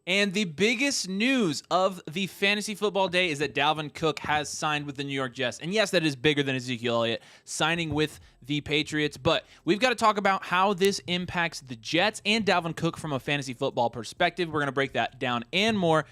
And the biggest news of the fantasy football day is that Dalvin Cook has signed with the New York Jets. And yes, that is bigger than Ezekiel Elliott signing with the Patriots. But we've got to talk about how this impacts the Jets and Dalvin Cook from a fantasy football perspective. We're going to break that down and more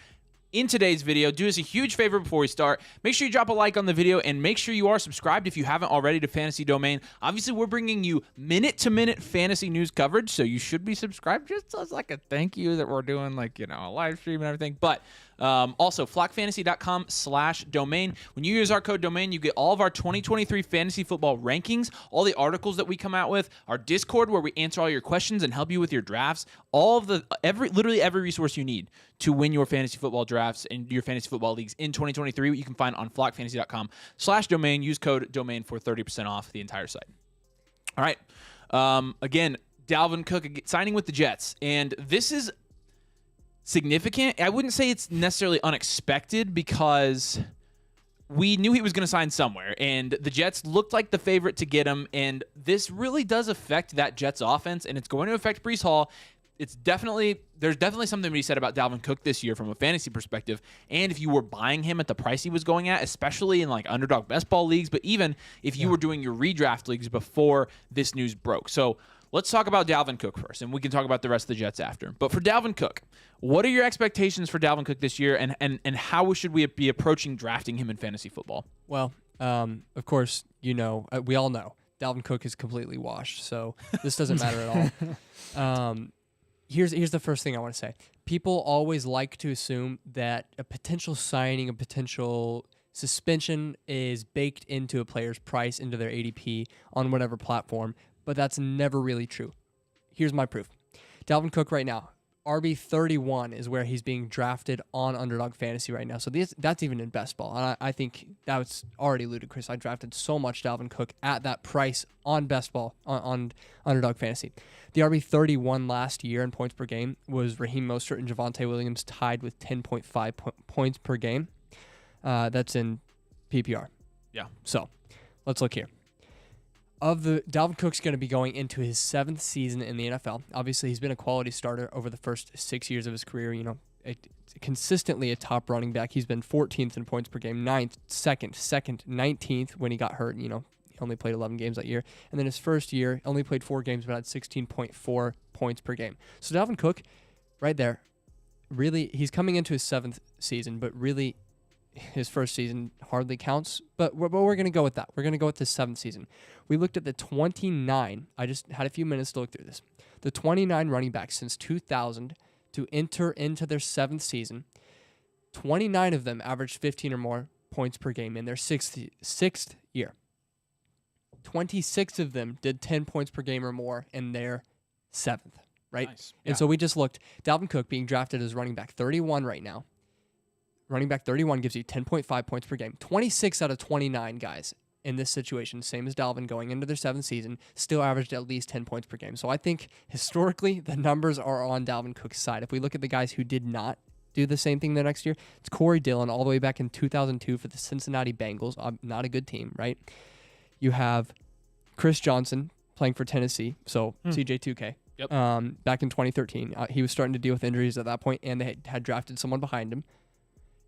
in today's video. Do us a huge favor before we start. Make sure you drop a like on the video and make sure you are subscribed if you haven't already to Fantasy Domain. Obviously, we're bringing you minute-to-minute fantasy news coverage, so you should be subscribed just as like a thank you that we're doing a live stream and everything. But also, flockfantasy.com/domain. When you use our code domain, you get all of our 2023 fantasy football rankings, all the articles that we come out with, our Discord where we answer all your questions and help you with your drafts, all of literally every resource you need to win your fantasy football drafts and your fantasy football leagues in 2023. You can find on flockfantasy.com/domain. Use code domain for 30% off the entire site. All right. Again, Dalvin Cook signing with the Jets, and this is significant. I wouldn't say it's necessarily unexpected because we knew he was going to sign somewhere, and the Jets looked like the favorite to get him, and this really does affect that Jets offense, and it's going to affect Breece Hall. There's definitely something to be said about Dalvin Cook this year from a fantasy perspective, and if you were buying him at the price he was going at, especially in like underdog best ball leagues, but even if you were doing your redraft leagues before this news broke. So let's talk about Dalvin Cook first, and we can talk about the rest of the Jets after. But for Dalvin Cook, what are your expectations for Dalvin Cook this year, and how should we be approaching drafting him in fantasy football? Well, of course, we all know Dalvin Cook is completely washed, so this doesn't matter at all. Here's the first thing I want to say. People always like to assume that a potential signing, a potential suspension is baked into a player's price, into their ADP on whatever platform, but that's never really true. Here's my proof. Dalvin Cook right now, RB 31 is where he's being drafted on Underdog Fantasy right now. So that's even in best ball. And I think that was already ludicrous. I drafted so much Dalvin Cook at that price on best ball on Underdog Fantasy. The RB 31 last year in points per game was Raheem Mostert and Javonte Williams tied with 10.5 points per game. That's in PPR. Yeah. So let's look here. Dalvin Cook's going to be going into his 7th season in the NFL. Obviously, he's been a quality starter over the first 6 years of his career. Consistently a top running back. He's been 14th in points per game, 9th, 2nd, 19th when he got hurt. He only played 11 games that year. And then his first year, only played 4 games, but had 16.4 points per game. So Dalvin Cook, right there, really, he's coming into his 7th season, but really his first season hardly counts, but we're going to go with that. We're going to go with the 7th season. We looked at the 29. I just had a few minutes to look through this. The 29 running backs since 2000 to enter into their 7th season, 29 of them averaged 15 or more points per game in their sixth year. 26 of them did 10 points per game or more in their 7th, right? Nice. And so we just looked. Dalvin Cook being drafted as running back 31 right now. Running back 31 gives you 10.5 points per game. 26 out of 29 guys in this situation, same as Dalvin going into their 7th season, still averaged at least 10 points per game. So I think historically the numbers are on Dalvin Cook's side. If we look at the guys who did not do the same thing the next year, it's Corey Dillon all the way back in 2002 for the Cincinnati Bengals. Not a good team, right? You have Chris Johnson playing for Tennessee, so CJ2K. Yep. Back in 2013. He was starting to deal with injuries at that point, and they had drafted someone behind him.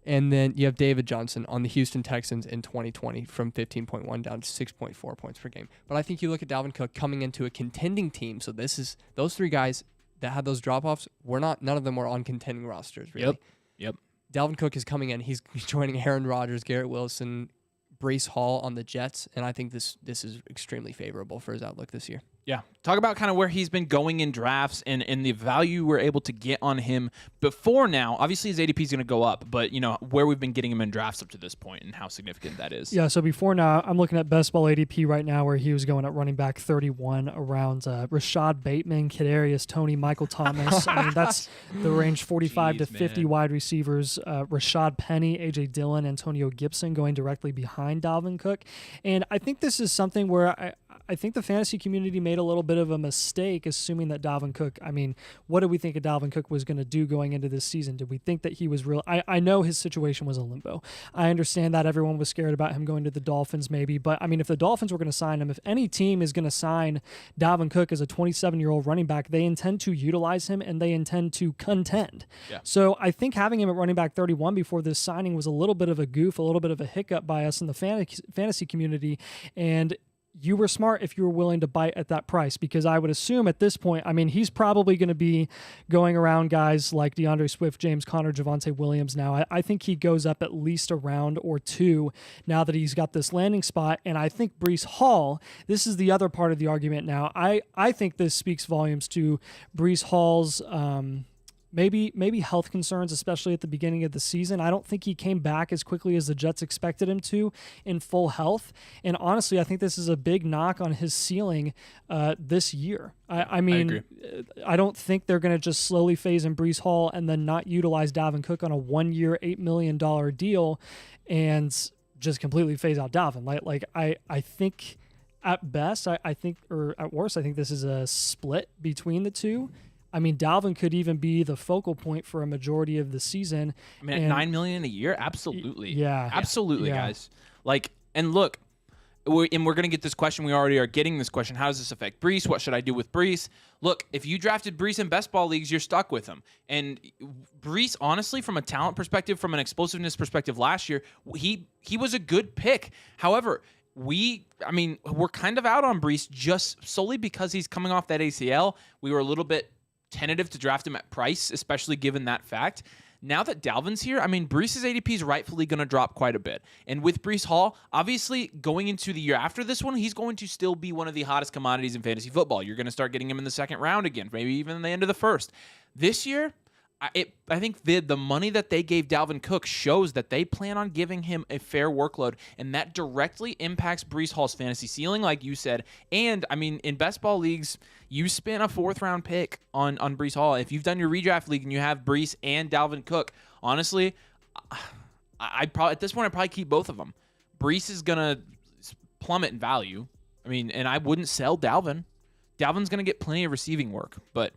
And then you have David Johnson on the Houston Texans in 2020 from 15.1 down to 6.4 points per game. But I think you look at Dalvin Cook coming into a contending team. So this is those 3 guys that had those drop-offs. None of them were on contending rosters, really. Yep. Dalvin Cook is coming in. He's joining Aaron Rodgers, Garrett Wilson, Breece Hall on the Jets, and I think this is extremely favorable for his outlook this year. Yeah. Talk about kind of where he's been going in drafts and the value we're able to get on him before now. Obviously, his ADP is going to go up, but, where we've been getting him in drafts up to this point and how significant that is. Yeah, so before now, I'm looking at best ball ADP right now where he was going at running back 31 around Rashad Bateman, Kadarius Toney, Michael Thomas. I mean, that's the range 45 to 50 wide receivers. Rashad Penny, A.J. Dillon, Antonio Gibson going directly behind Dalvin Cook. And I think this is something where I I think the fantasy community made a little bit of a mistake assuming that Dalvin Cook, what did we think of Dalvin Cook was going to do going into this season? Did we think that he was real? I know his situation was a limbo. I understand that everyone was scared about him going to the Dolphins maybe, but if the Dolphins were going to sign him, if any team is going to sign Dalvin Cook as a 27-year-old running back, they intend to utilize him and they intend to contend. Yeah. So I think having him at running back 31 before this signing was a little bit of a goof, a little bit of a hiccup by us in the fantasy community, and you were smart if you were willing to bite at that price, because I would assume at this point, he's probably going to be going around guys like DeAndre Swift, James Conner, Javonte Williams now. I think he goes up at least a round or two now that he's got this landing spot. And I think Breece Hall, this is the other part of the argument now. I think this speaks volumes to Breece Hall's maybe health concerns, especially at the beginning of the season. I don't think he came back as quickly as the Jets expected him to in full health. And honestly, I think this is a big knock on his ceiling this year. I agree. I don't think they're going to just slowly phase in Breece Hall and then not utilize Dalvin Cook on a 1-year, $8 million deal and just completely phase out Dalvin. I think at best, I think, or at worst, I think this is a split between the two. Dalvin could even be the focal point for a majority of the season. At $9 million a year, absolutely. Yeah, absolutely, yeah. guys. And look, we're going to get this question. We already are getting this question. How does this affect Breece? What should I do with Breece? Look, if you drafted Breece in best ball leagues, you're stuck with him. And Breece, honestly, from a talent perspective, from an explosiveness perspective, last year he was a good pick. However, we're kind of out on Breece just solely because he's coming off that ACL. We were a little bit tentative to draft him at price, especially given that fact. Now that Dalvin's here, Breece's ADP is rightfully going to drop quite a bit. And with Breece Hall, obviously going into the year after this one, he's going to still be one of the hottest commodities in fantasy football. You're going to start getting him in the second round again, maybe even in the end of the first. This year, I think the money that they gave Dalvin Cook shows that they plan on giving him a fair workload, and that directly impacts Breece Hall's fantasy ceiling, like you said. And, in best ball leagues, you spent a 4th-round pick on Breece Hall. If you've done your redraft league and you have Breece and Dalvin Cook, honestly, at this point, I'd probably keep both of them. Breece is going to plummet in value. And I wouldn't sell Dalvin. Dalvin's going to get plenty of receiving work, but...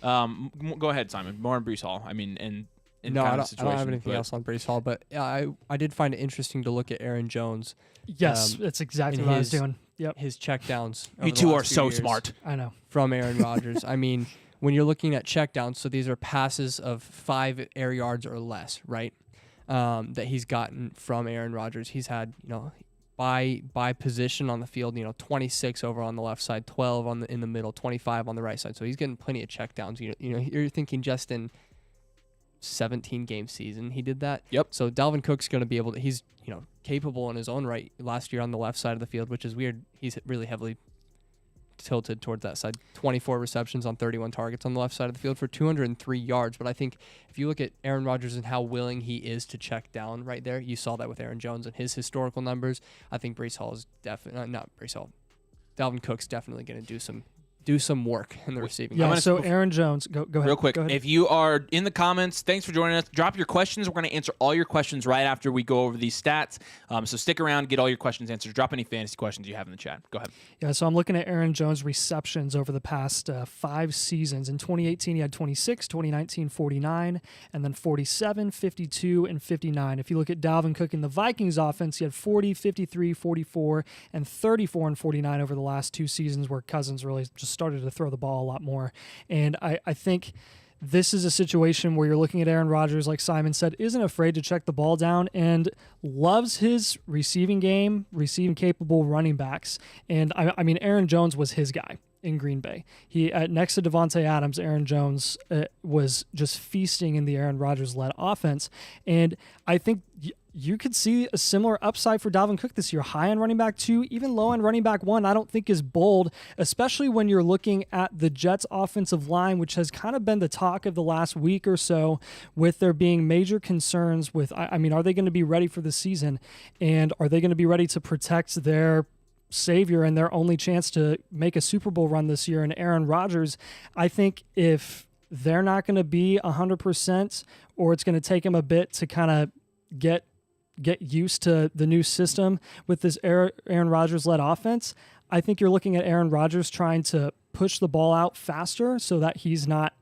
go ahead, Simon. More on Breece Hall. I don't have anything else on Breece Hall, but I did find it interesting to look at Aaron Jones. Yes, that's exactly what I was doing. Yep. His checkdowns. You two are so smart. I know. From Aaron Rodgers. When you're looking at checkdowns, so these are passes of 5 air yards or less, right? That he's gotten from Aaron Rodgers. He's had, by position on the field, 26 over on the left side, 12 in the middle, 25 on the right side. So he's getting plenty of checkdowns. You're thinking just in 17 game season he did that. Yep. So Dalvin Cook's going to be able to. He's capable in his own right. Last year on the left side of the field, which is weird. He's really heavily tilted towards that side. 24 receptions on 31 targets on the left side of the field for 203 yards. But I think if you look at Aaron Rodgers and how willing he is to check down right there, you saw that with Aaron Jones and his historical numbers. I think Breece Hall is definitely not Breece Hall. Dalvin Cook's definitely going to do some work in the receiving. Yeah, so Aaron Jones, go ahead. Real quick, Go ahead. if you are in the comments, thanks for joining us. Drop your questions. We're going to answer all your questions right after we go over these stats. So stick around, get all your questions answered. Drop any fantasy questions you have in the chat. Go ahead. Yeah, so I'm looking at Aaron Jones' receptions over the past 5 seasons. In 2018, he had 26, 2019, 49, and then 47, 52, and 59. If you look at Dalvin Cook in the Vikings offense, he had 40, 53, 44, and 34 and 49 over the last 2 seasons where Cousins really just started to throw the ball a lot more. And I think this is a situation where you're looking at Aaron Rodgers, like Simon said, isn't afraid to check the ball down and loves his receiving game, receiving capable running backs. And Aaron Jones was his guy in Green Bay. He next to Devontae Adams, Aaron Jones was just feasting in the Aaron Rodgers-led offense. And I think you could see a similar upside for Dalvin Cook this year. High on running back 2, even low on running back 1, I don't think is bold, especially when you're looking at the Jets offensive line, which has kind of been the talk of the last week or so, with there being major concerns with, are they going to be ready for the season? And are they going to be ready to protect their savior and their only chance to make a Super Bowl run this year? And Aaron Rodgers, I think if they're not going to be 100%, or it's going to take him a bit to kind of get used to the new system with this Aaron Rodgers-led offense, I think you're looking at Aaron Rodgers trying to push the ball out faster so that he's not,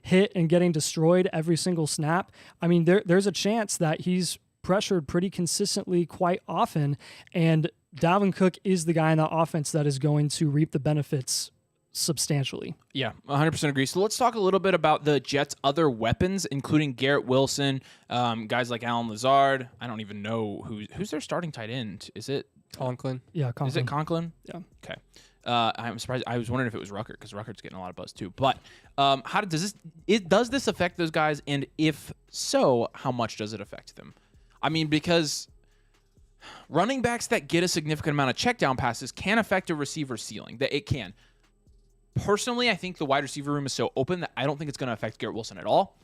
hit and getting destroyed every single snap. I mean, there's a chance that he's pressured pretty consistently quite often, and Dalvin Cook is the guy in that offense that is going to reap the benefits substantially. Yeah, 100% agree. So let's talk a little bit about the Jets' other weapons, including Garrett Wilson, guys like Allen Lazard. I don't even know who's their starting tight end. Is it Conklin? Yeah, Conklin. Is it Conklin? Yeah. Okay. I'm surprised. I was wondering if it was Ruckert because Ruckert's getting a lot of buzz too. But how does this affect those guys? And if so, how much does it affect them? I mean, because running backs that get a significant amount of check down passes can affect a receiver's ceiling. That it can. Personally, I think the wide receiver room is so open that I don't think it's going to affect Garrett Wilson at all.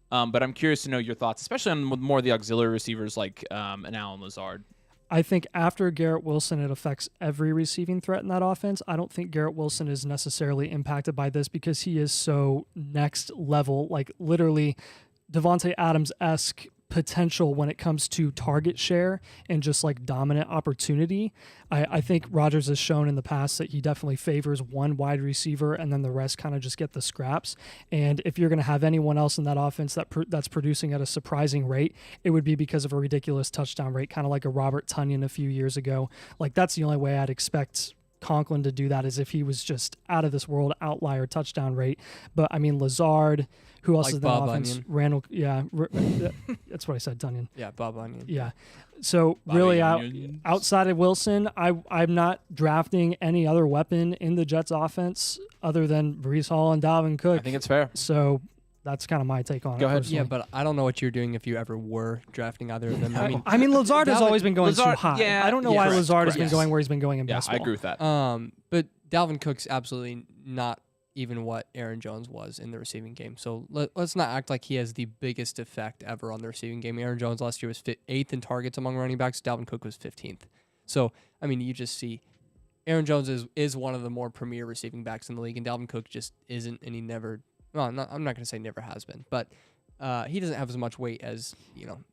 But I'm curious to know your thoughts, especially on more of the auxiliary receivers like an Allen Lazard. I think after Garrett Wilson, it affects every receiving threat in that offense. I don't think Garrett Wilson is necessarily impacted by this because he is so next level, like literally Devontae Adams-esque potential when it comes to target share and just like dominant opportunity. I think Rodgers has shown in the past that he definitely favors one wide receiver and then the rest kind of just get the scraps. And if you're going to have anyone else in that offense that's producing at a surprising rate, it would be because of a ridiculous touchdown rate, kind of like a Robert Tonyan a few years ago. Like that's the only way I'd expect Conklin to do that is if he was just out of this world outlier touchdown rate. But I mean, Lazard, who else Like is in the Bob offense? Onion. Randall, yeah, that's what I said, Tunyon. Yeah, Bob Onion. Yeah. So Bobby really, Onions. outside of Wilson, I'm not drafting any other weapon in the Jets offense other than Breece Hall and Dalvin Cook. I think it's fair. So that's kind of my take on it. Go ahead. personally. Yeah, but I don't know what you're doing if you ever were drafting either of them. I mean, Lazard has Dalvin- always been going too Lazard- high. yeah, I don't know yeah, why correct, Lazard has correct. been Yes. going where he's been going in Yeah, baseball. I agree with that. But Dalvin Cook's absolutely not even what Aaron Jones was in the receiving game. So let's not act like he has the biggest effect ever on the receiving game. Aaron Jones last year was 8th in targets among running backs. Dalvin Cook was 15th. So, I mean, you just see Aaron Jones is one of the more premier receiving backs in the league, and Dalvin Cook just isn't, and he never – well, I'm not going to say never has been, but he doesn't have as much weight as,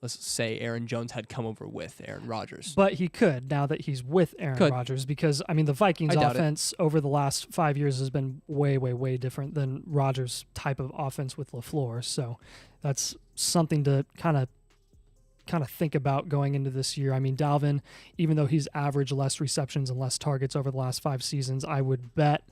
let's say Aaron Jones had come over with Aaron Rodgers. But he could now that he's with Aaron Rodgers because, I mean, the Vikings I doubt offense over the last 5 years has been way, way, way different than Rodgers' type of offense with LaFleur. So that's something to kind of think about going into this year. I mean, Dalvin, even though he's averaged less receptions and less targets over the last 5 seasons, I would bet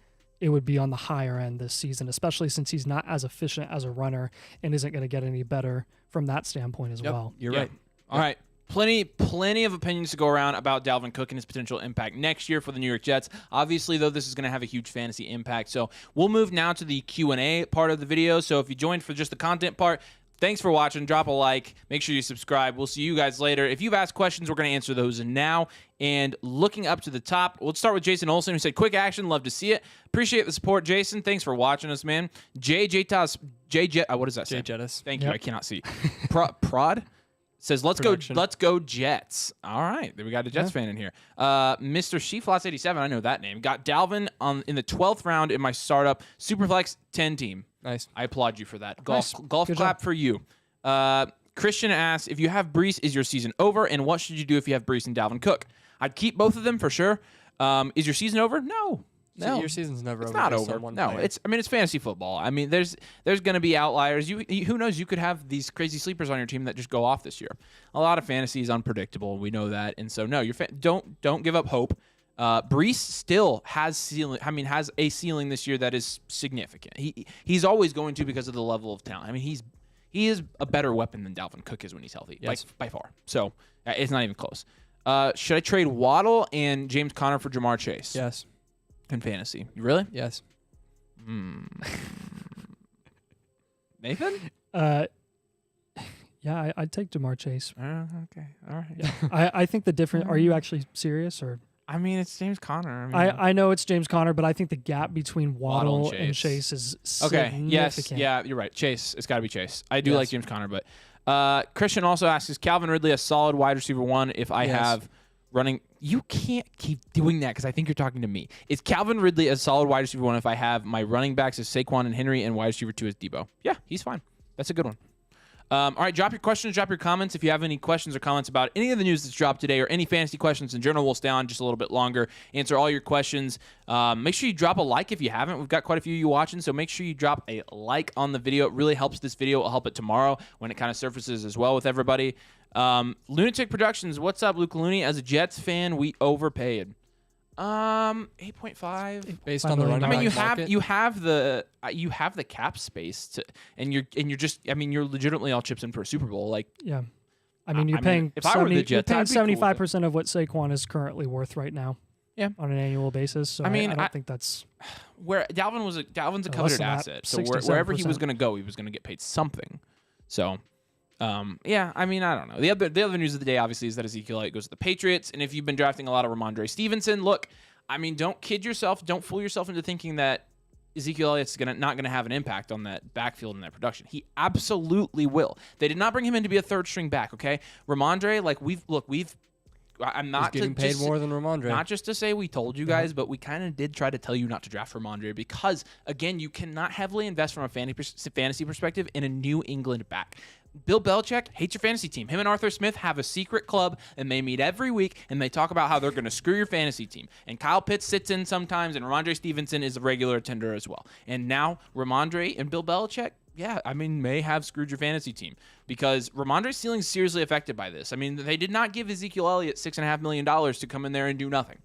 it would be on the higher end this season, especially since he's not as efficient as a runner and isn't going to get any better from that standpoint as well. You're Yeah. right. All right. Plenty of opinions to go around about Dalvin Cook and his potential impact next year for the New York Jets. Obviously, though, this is going to have a huge fantasy impact. So we'll move now to the Q&A part of the video. So if you joined for just the content part, thanks for watching. Drop a like. Make sure you subscribe. We'll see you guys later. If you've asked questions, we're going to answer those now. And looking up to the top, we'll start with Jason Olsen, who said, quick action. Love to see it. Appreciate the support, Jason. Thanks for watching us, man. What does that say? Jay Jettis. Thank you. Yep. I cannot see. Prod says, let's Production. go Jets. All right. There we got a Jets fan in here. Mr. Sheeflots87, I know that name. Got Dalvin in the 12th round in my startup Superflex 10 team. Nice. I applaud you for that. Nice. Golf Good clap job. for you. Christian asks, if you have Breece, is your season over? And what should you do if you have Breece and Dalvin Cook? I'd keep both of them for sure. Is your season over? No. So your season's never It's over. not based over. on one No, player. it's fantasy football. I mean, there's going to be outliers. Who knows? You could have these crazy sleepers on your team that just go off this year. A lot of fantasy is unpredictable. We know that, and so no, don't give up hope. Breece still has a ceiling this year that is significant. He's always going to because of the level of talent. I mean, he is a better weapon than Dalvin Cook is when he's healthy, Yes. by far. So it's not even close. Should I trade Waddle and James Conner for Jamar Chase? Yes. In fantasy, you really? Yes. Nathan? Yeah, I'd take Jamar Chase. Okay, all right. Yeah. I think the difference. Are you actually serious or? I mean, it's James Conner. I know it's James Conner, but I think the gap between Waddle Waddle and and Chase. Chase is okay. significant. Yes. Yeah, you're right. Chase. It's got to be Chase. I do Yes. like James Conner, but Christian also asks, is Calvin Ridley a solid wide receiver one if I Yes. have running? You can't keep doing that because I think you're talking to me. Is Calvin Ridley a solid wide receiver one if I have my running backs as Saquon and Henry and wide receiver two as Debo? Yeah, he's fine. That's a good one. All right, drop your questions, drop your comments. If you have any questions or comments about any of the news that's dropped today or any fantasy questions in general, we'll stay on just a little bit longer, answer all your questions. Make sure you drop a like if you haven't. We've got quite a few of you watching, so make sure you drop a like on the video. It really helps this video. It'll help it tomorrow when it kind of surfaces as well with everybody. Lunatic Productions, what's up, Luke Looney? As a Jets fan, we overpaid. 8.5 based on the million. running I mean, back you market. have the cap space to, and you're just. I mean, you're legitimately all chips in for a Super Bowl. Like, Yeah. I mean, you're I mean, paying if I were the Jets, I'd be cool with it. 75% of what Saquon is currently worth right now. Yeah. On an annual basis. So I mean, I don't think that's where Dalvin's a less coveted than that, asset. So 67%. wherever he was going to go, he was going to get paid something. So, yeah, I mean, I don't know. The other news of the day, obviously, is that Ezekiel Elliott goes to the Patriots. And if you've been drafting a lot of Ramondre Stevenson, look, I mean, don't kid yourself. Don't fool yourself into thinking that Ezekiel Elliott's not going to have an impact on that backfield and that production. He absolutely will. They did not bring him in to be a third string back, okay? Ramondre, like, I'm not He's getting paid more than Ramondre. Not just to say we told you guys, but we kind of did try to tell you not to draft Ramondre because, again, you cannot heavily invest from a fantasy perspective in a New England back. Bill Belichick hates your fantasy team. Him and Arthur Smith have a secret club, and they meet every week, and they talk about how they're going to screw your fantasy team. And Kyle Pitts sits in sometimes, and Ramondre Stevenson is a regular attender as well. And now Ramondre and Bill Belichick, yeah, I mean, may have screwed your fantasy team because Ramondre's ceiling is seriously affected by this. I mean, they did not give Ezekiel Elliott $6.5 million to come in there and do nothing.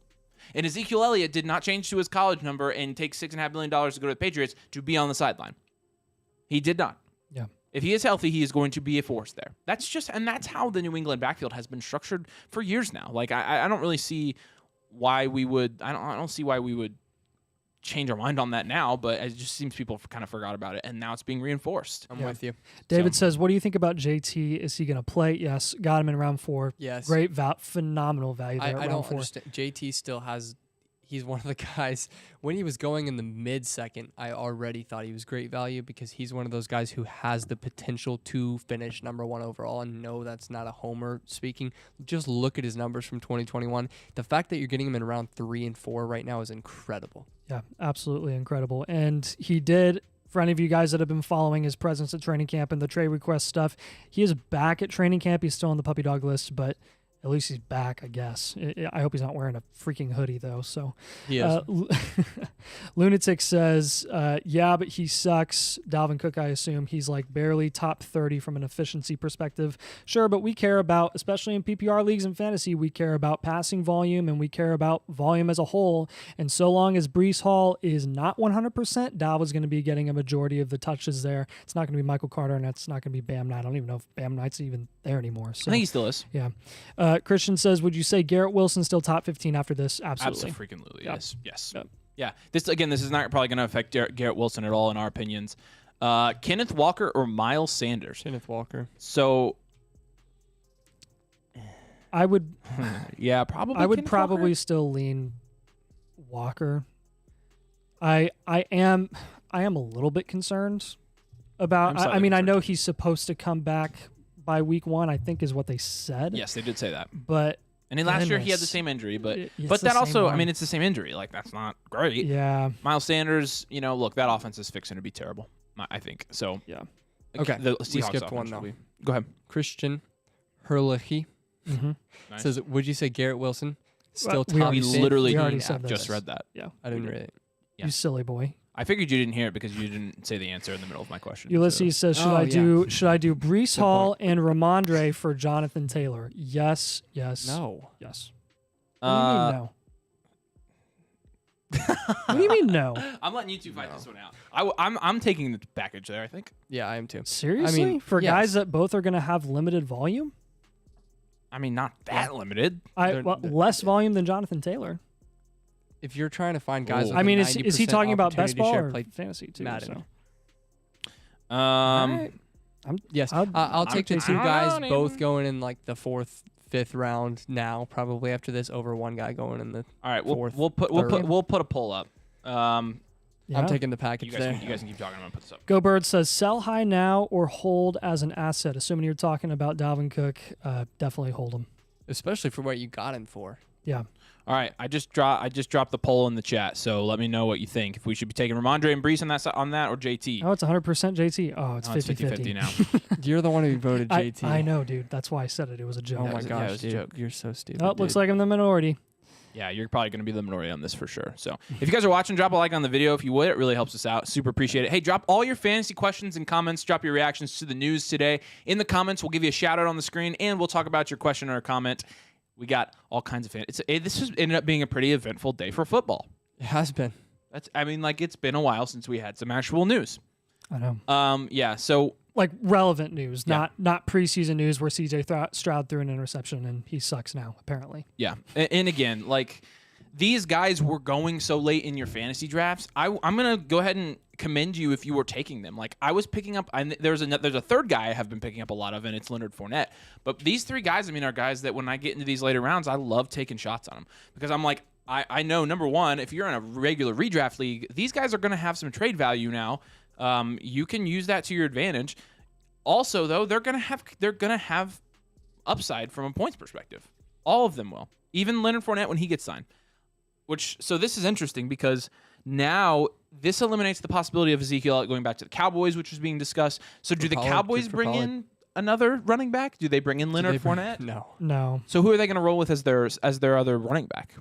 And Ezekiel Elliott did not change to his college number and take $6.5 million to go to the Patriots to be on the sideline. He did not. Yeah. If he is healthy, he is going to be a force there. That's how the New England backfield has been structured for years now. Like I don't really see why we would. I don't see why we would change our mind on that now. But it just seems people kind of forgot about it, and now it's being reinforced. I'm with you. David says, what do you think about JT? Is he going to play? Yes. Got him in round 4. Yes. Great, phenomenal value there I at don't round 4. understand. JT still has. He's one of the guys. When he was going in the mid-second, I already thought he was great value because he's one of those guys who has the potential to finish number 1 overall. And no, that's not a homer speaking. Just look at his numbers from 2021. The fact that you're getting him in round 3 and 4 right now is incredible. Yeah, absolutely incredible. And he did, for any of you guys that have been following his presence at training camp and the trade request stuff, he is back at training camp. He's still on the puppy dog list, but at least he's back, I guess. I hope he's not wearing a freaking hoodie, though. So He is. Lunatic says, yeah, but he sucks. Dalvin Cook, I assume. He's like barely top 30 from an efficiency perspective. Sure, but we care about, especially in PPR leagues and fantasy, we care about passing volume and we care about volume as a whole. And so long as Breece Hall is not 100%, Dalvin's going to be getting a majority of the touches there. It's not going to be Michael Carter, and it's not going to be Bam Knight. I don't even know if Bam Knight's even there anymore. So, I think he still is. yeah. Christian says, would you say Garrett Wilson still top 15 after this? Absolutely. Absolutely. Yep. Yes. Yep. Yeah. This is not probably going to affect Garrett Wilson at all in our opinions. Kenneth Walker or Miles Sanders? Kenneth Walker. So I would yeah, probably. I would Kenneth probably Walker? still lean Walker. I am a little bit concerned about I'm I slightly mean I know concerned. he's supposed to come back by week 1, I think is what they said. Yes, they did say that. But And then last year he had the goodness. same injury, but It's but the that same also, I arm. mean, it's the same injury. Like that's not great. Yeah. Miles Sanders, look, that offense is fixing to be terrible. I think so. Yeah. Okay, the we Seahawks skipped offense one, will though. be- Go ahead. Christian Herlihy Mm-hmm. Nice. says, would you say Garrett Wilson still we top already- we 15 literally already said just this. read that. Yeah. I didn't read it. Yeah. You silly boy. I figured you didn't hear it because you didn't say the answer in the middle of my question. Ulysses says, should Oh, I yeah. do Breece Good Hall and Ramondre for Jonathan Taylor? Yes. No. Yes. So, What do you mean no? What do you mean no? I'm letting you two fight No. this one out. I'm taking the package there. I think. Yeah, I am too. Seriously? For yes. guys that both are going to have limited volume? I mean, not that limited. They're- Less volume than Jonathan Taylor. If you're trying to find guys, Ooh. with I mean, a is he 90% talking about best opportunity ball share, or play fantasy too? Madden. So. Um, Yes, I'll- I'll take the I'm two taking- guys I don't both even- going in like the 4th, 5th round now, probably after this, over one guy going in the. all right, Fourth, we'll put a poll up. I'm taking the package You there. guys can keep talking. I'm gonna put this up. Go Bird says sell high now or hold as an asset. Assuming you're talking about Dalvin Cook, definitely hold him. Especially for what you got him for. Yeah. All right, I just dropped the poll in the chat, so let me know what you think. If we should be taking Ramondre and Breece on that or JT. Oh, it's 100% JT. Oh, it's 50-50 now. You're the one who voted JT. I know, dude. That's why I said it. It was a joke. Oh my it gosh, was a dude. joke. You're so stupid. Oh, looks like I'm the minority. Yeah, you're probably going to be the minority on this for sure. So if you guys are watching, drop a like on the video if you would. It really helps us out. Super appreciate it. Hey, drop all your fantasy questions and comments. Drop your reactions to the news today in the comments. We'll give you a shout out on the screen, and we'll talk about your question or comment. We got all kinds of this has ended up being a pretty eventful day for football. It has been. It's been a while since we had some actual news. I know. Yeah, so Like relevant news, Yeah. not preseason news where CJ Stroud threw an interception and he sucks now, apparently. yeah. And again, like these guys were going so late in your fantasy drafts. I'm going to go ahead and commend you if you were taking them. Like I was picking up, there's a third guy I have been picking up a lot of, and it's Leonard Fournette. But these three guys, are guys that when I get into these later rounds, I love taking shots on them because I'm like, I know, number one, if you're in a regular redraft league, these guys are going to have some trade value now. You can use that to your advantage. Also, though, they're gonna have upside from a points perspective. All of them will. Even Leonard Fournette when he gets signed. So this is interesting because now this eliminates the possibility of Ezekiel going back to the Cowboys, which was being discussed. So do the Cowboys bring in another running back? Do they bring in Leonard Fournette? No. So who are they going to roll with as their other running back?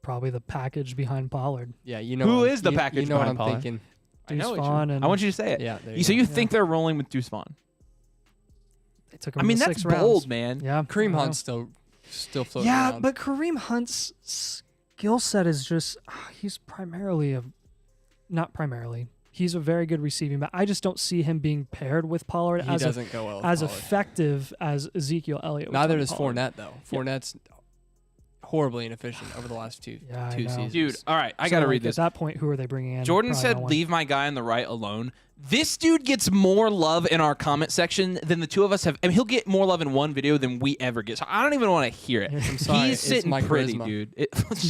Probably the package behind Pollard. Yeah, you know who is the package you know what behind I'm Pollard? thinking. Deuce I know Vaughn and I want you to say it. Yeah. So you Yeah. think they're rolling with Deuce Vaughn? they took him I in mean, the that's 6 rounds. bold, man. Yeah. Kareem I know. Hunt's still floating Yeah, around. but Kareem Hunt's skill set is just he's not primarily. He's a very good receiving back. I just don't see him being paired with Pollard he doesn't go well with as Pollard. effective as Ezekiel Elliott. with Neither Tony does Pollard. Fournette, though. Fournette's horribly inefficient over the last two Yeah, I know. seasons. Dude, all right, I So, got to like, read this. At that point, who are they bringing in? Jordan Probably said, no one. leave my guy on the right alone. This dude gets more love in our comment section than the two of us have. I mean, he'll get more love in one video than we ever get. So I don't even want to hear it. I'm sorry, He's it's sitting my pretty, charisma. dude.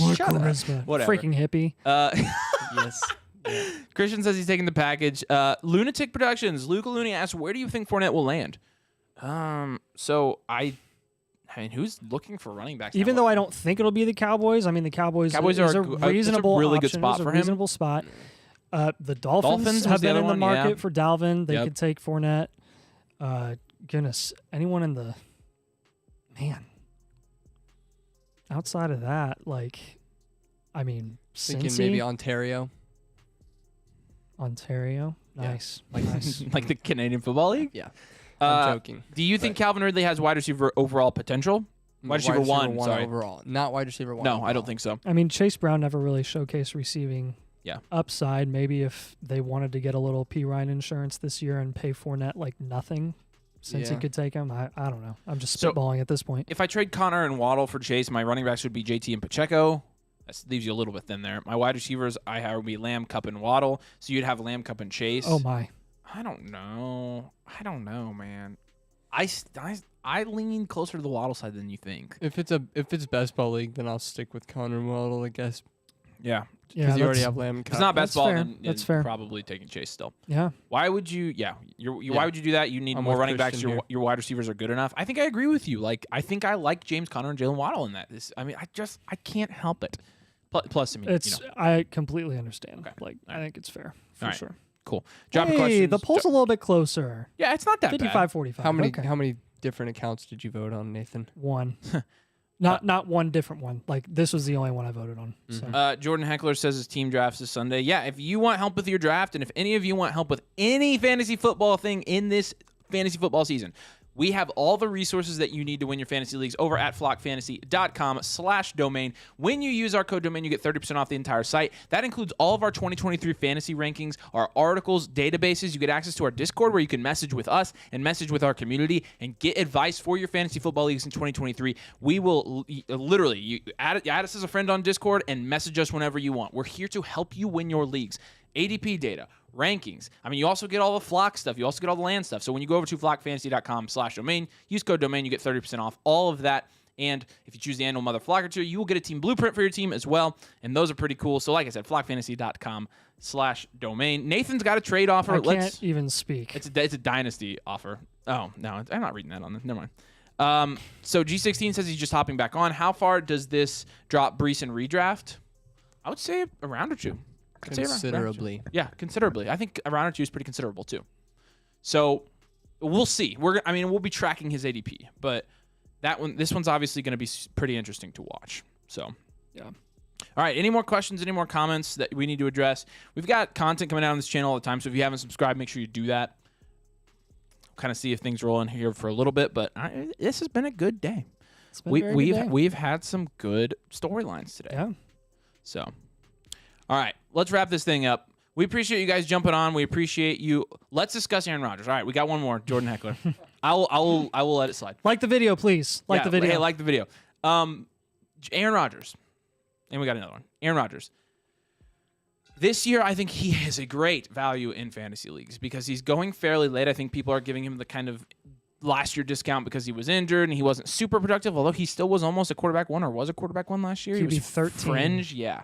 More Shut up. charisma. Whatever. Freaking hippie. Yes. Yeah. Christian says he's taking the package. Lunatic Productions. Luca Looney asks, where do you think Fournette will land? So I mean, who's looking for running backs? Even though I don't think it'll be the Cowboys. I mean, the Cowboys Cowboys is are a it's a reasonable really good option. spot It's a for him. reasonable spot. The Dolphins Dolphins have was the been other in the one, market yeah. for Dalvin. They Yep. could take Fournette. Goodness, anyone in the outside of that, like, I mean, Thinking Cincy, maybe Ontario. Ontario, Yeah. nice, Like- nice. like the Canadian Football League? Yeah. I'm joking. Do you think Calvin Ridley has wide receiver overall potential? Wide receiver one, sorry. overall. Not wide receiver one. No, I don't overall. think so. I mean, Chase Brown never really showcased receiving Yeah. upside. Maybe if they wanted to get a little P. Ryan insurance this year and pay Fournette like nothing, since he Yeah. could take him, I don't know. I'm just So- spitballing at this point. If I trade Connor and Waddle for Chase, my running backs would be JT and Pacheco. That leaves you a little bit thin there. My wide receivers, would be Lamb, Cup, and Waddle. So you'd have Lamb, Cup, and Chase. Oh my. I don't know, man. I lean closer to the Waddle side than you think. If it's best ball league, then I'll stick with Connor Waddle, I guess. Yeah. Yeah, Because you already that's- have Lamb. If it's not best That's ball, fair. then That's then fair. probably taking Chase still. Yeah. Why would you? Yeah, why would you do that? You need I'm more with running backs. Christian here. Your wide receivers are good enough. I think I agree with you. Like I think I like James Conner and Jalen Waddle in that. I can't help it. Plus, I mean, It's I completely understand. Okay. Like All I think it's fair for All right. sure. cool. Drop a Hey, question. the poll's a little bit closer. Yeah, it's not that bad. 55-45. How many Okay. how many different accounts did you vote on, Nathan? One. Not one different one. Like this was the only one I voted on. So. Jordan Heckler says his team drafts this Sunday. Yeah, if you want help with your draft, and if any of you want help with any fantasy football thing in this fantasy football season, we have all the resources that you need to win your fantasy leagues over at flockfantasy.com/domain. When you use our code domain, you get 30% off the entire site. That includes all of our 2023 fantasy rankings, our articles, databases. You get access to our Discord where you can message with us and message with our community and get advice for your fantasy football leagues in 2023. We will literally you add us as a friend on Discord and message us whenever you want. We're here to help you win your leagues. ADP data, rankings. I mean, you also get all the Flock stuff. You also get all the land stuff. So when you go over to flockfantasy.com/domain, use code domain, you get 30% off all of that. And if you choose the annual Mother Flocker tier, you will get a team blueprint for your team as well. And those are pretty cool. So like I said, flockfantasy.com/domain. Nathan's got a trade offer. I can't even speak. It's a dynasty offer. Oh, no, I'm not reading that on this. Never mind. So G16 says he's just hopping back on. How far does this drop Breece in redraft? I would say a round or two. Considerably. Yeah, considerably. I think a round or two is pretty considerable too. So we'll see. We'll be tracking his ADP, but this one's obviously going to be pretty interesting to watch. So Yeah. All right. Any more questions? Any more comments that we need to address? We've got content coming out on this channel all the time, so if you haven't subscribed, make sure you do that. Kind of see if things roll in here for a little bit, but this has been a good day. It's been a very good day. We've had some good storylines today. Yeah. So, all right, let's wrap this thing up. We appreciate you guys jumping on. We appreciate you. Let's discuss Aaron Rodgers. All right, we got one more. Jordan Heckler. I will let it slide. Like the video, please. Like the video. Hey, like the video. Aaron Rodgers, and we got another one. Aaron Rodgers. This year, I think he has a great value in fantasy leagues because he's going fairly late. I think people are giving him the kind of last year discount because he was injured and he wasn't super productive, although he still was almost a quarterback one or was a quarterback one last year. QB He was 13. fringe, yeah.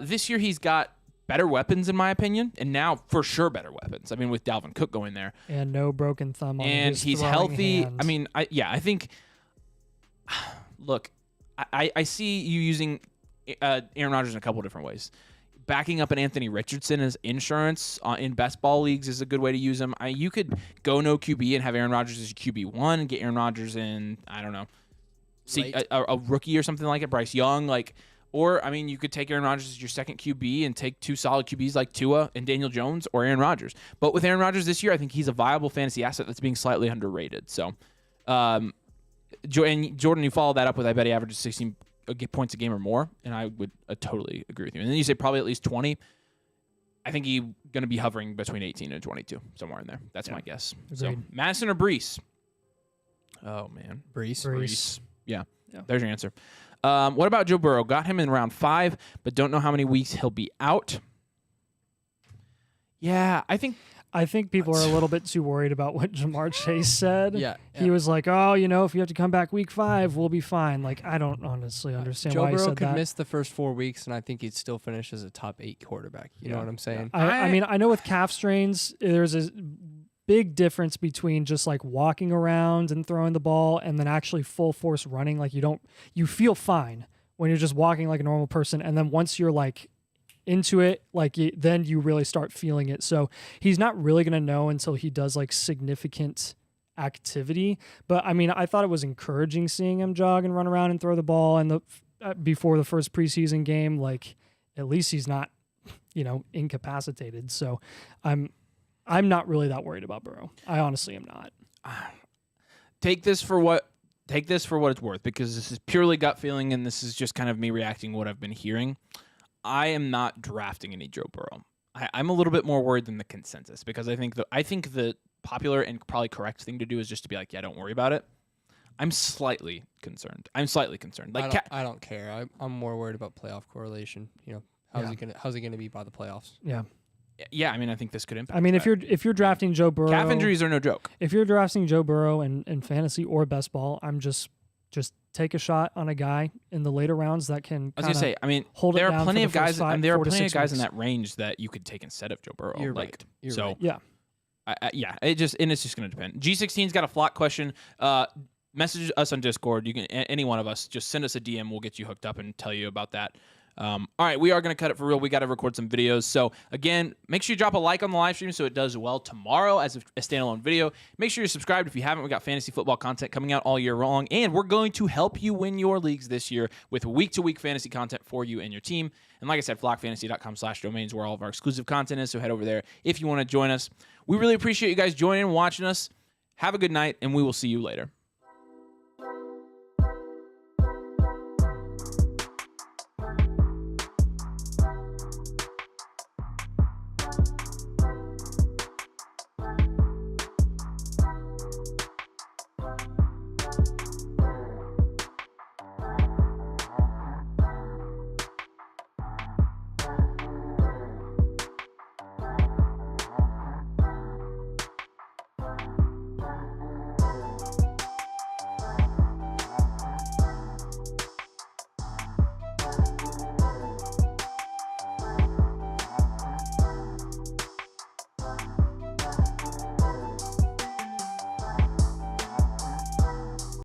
This year, he's got better weapons, in my opinion, and now for sure better weapons. I mean, with Dalvin Cook going there. And no broken thumb on and his he's throwing healthy. hand. I mean, I think, look, I see you using Aaron Rodgers in a couple different ways. Backing up an Anthony Richardson as insurance in best ball leagues is a good way to use him. You could go no QB and have Aaron Rodgers as your QB1 and get Aaron Rodgers in, I don't know, a rookie or something like it, Bryce Young, or you could take Aaron Rodgers as your second QB and take two solid QBs like Tua and Daniel Jones or Aaron Rodgers. But with Aaron Rodgers this year, I think he's a viable fantasy asset that's being slightly underrated. So, and Jordan, you follow that up with I bet he averages 16 points a game or more, and I would totally agree with you. And then you say probably at least 20. I think he's going to be hovering between 18 and 22, somewhere in there. That's my guess. Agreed. So Madison or Breece? Oh, man. Breece. Yeah, there's your answer. What about Joe Burrow? Got him in round 5, but don't know how many weeks he'll be out. Yeah, I think people are a little bit too worried about what Jamar Chase said. Yeah. He was like, oh, if you have to come back week 5, we'll be fine. I don't honestly understand Joe why he Burrow said could that. miss the first 4 weeks, and I think he'd still finish as a top 8 quarterback. You know what I'm saying? I know with calf strains, there's a big difference between just walking around and throwing the ball and then actually full force running. You feel fine when you're just walking like a normal person. And then once you're into it, then you really start feeling it. So he's not really going to know until he does significant activity. But I thought it was encouraging seeing him jog and run around and throw the ball and before the first preseason game. At least he's not, incapacitated. So I'm not really that worried about Burrow. I honestly am not. Take this for what it's worth, because this is purely gut feeling, and this is just kind of me reacting to what I've been hearing. I am not drafting any Joe Burrow. I'm a little bit more worried than the consensus, because I think the popular and probably correct thing to do is just to be like, yeah, don't worry about it. I'm slightly concerned. I don't care. I'm more worried about playoff correlation. How's he gonna be by the playoffs? Yeah. Yeah, I think this could impact. If you're drafting Joe Burrow, calf injuries are no joke. If you're drafting Joe Burrow in fantasy or best ball, I'm just take a shot on a guy in the later rounds that can. I was gonna say, hold there it are down plenty for of the guys, first 5, and there are 4 to plenty of 6 guys in weeks. that range that you could take instead of Joe Burrow. You're right. Yeah. It's just going to depend. G16's got a flock question. Message us on Discord. You can any one of us just send us a DM. We'll get you hooked up and tell you about that. All right, we are going to cut it for real. We got to record some videos. So again, make sure you drop a like on the live stream so it does well tomorrow as a standalone video. Make sure you're subscribed if you haven't. We got fantasy football content coming out all year long, and we're going to help you win your leagues this year with week-to-week fantasy content for you and your team. And like I said, flockfantasy.com/domains where all of our exclusive content is. So head over there if you want to join us. We really appreciate you guys joining and watching us. Have a good night, and we will see you later.